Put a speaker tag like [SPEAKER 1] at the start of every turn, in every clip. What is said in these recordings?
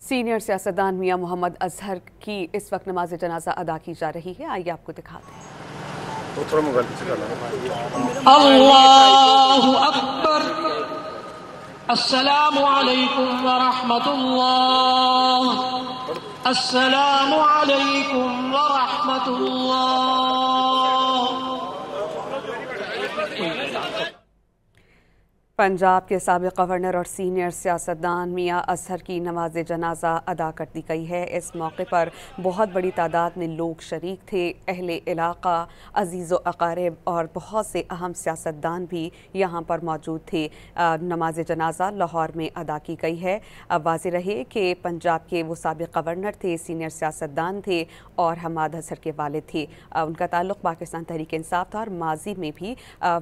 [SPEAKER 1] Senior सियासतदान मियां मोहम्मद अजहर की इस वक्त नमाज जनाजा अदा की जा रही है। आइए आपको दिखाते हैं।
[SPEAKER 2] अल्लाहु अकबर, अस्सलामु अलैकुम व रहमतुल्लाह, अस्सलामु अलैकुम व रहमतुल्लाह।
[SPEAKER 1] पंजाब के साबिक़ गवर्नर और सीनियर सियासतदान मियां अजहर की नमाज जनाजा अदा कर दी गई है। इस मौके पर बहुत बड़ी तादाद में लोग शरीक थे। अहले इलाका, अजीज़ व अकारिब और बहुत से अहम सियासतदान भी यहाँ पर मौजूद थे। नमाज जनाजा लाहौर में अदा की गई है। अब वाज़ेह रहे कि पंजाब के वो साबिक़ गवर्नर थे, सीनियर सियासतदान थे और हम्माद अजहर के वालिद थे। उनका ताल्लुक़ पाकिस्तान तहरीक इंसाफ था और माजी में भी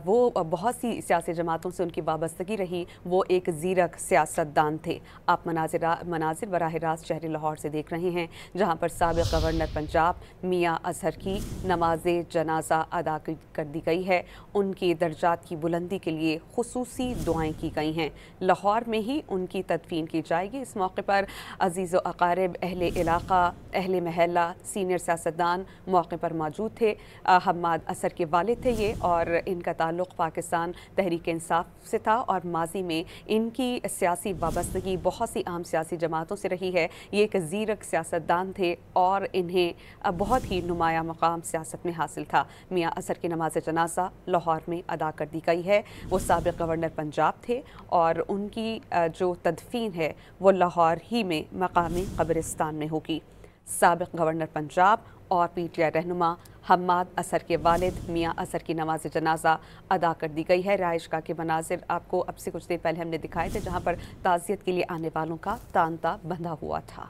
[SPEAKER 1] वो बहुत सी सियासी जमातों से उनकी वाबस्तगी रही। वो एक ज़ीरक सियासतदान थे। आप मनाजिर बराह रास्त शहर लाहौर से देख रहे हैं, जहाँ पर साबिक़ गवर्नर पंजाब मियां अजहर की नमाज जनाजा अदा कर दी गई है। उनकी दर्जात की बुलंदी के लिए खुसूसी दुआएं की गई हैं। लाहौर में ही उनकी तदफीन की जाएगी। इस मौके पर अजीज़ व अकारिब, अहले इलाका, अहले महल्ला, सीनियर सियासतदान मौके पर मौजूद थे। हम्माद अजहर के वालिद थे ये, और इनका ताल्लुक़ पाकिस्तान तहरीक इंसाफ से था और माजी में इनकी सियासी वाबस्तगी बहुत सी अहम सियासी जमातों से रही है। ये एक ज़ीरक सियासतदान थे और इन्हें बहुत ही नुमाया मकाम सियासत में हासिल था। मियां अजहर की नमाज जनाजा लाहौर में अदा कर दी गई है। वो साबिक़ गवर्नर पंजाब थे और उनकी जो तदफीन है वो लाहौर ही में मकामी कब्रिस्तान में होगी। साबिक़ गवर्नर पंजाब और PTI रहनुमा हम्माद अजहर के वालिद मियां अजहर की नमाज जनाजा अदा कर दी गई है। राइशगाह के मनाजिर आपको अब से कुछ देर पहले हमने दिखाए थे, जहां पर ताज़ियत के लिए आने वालों का तांता बंधा हुआ था।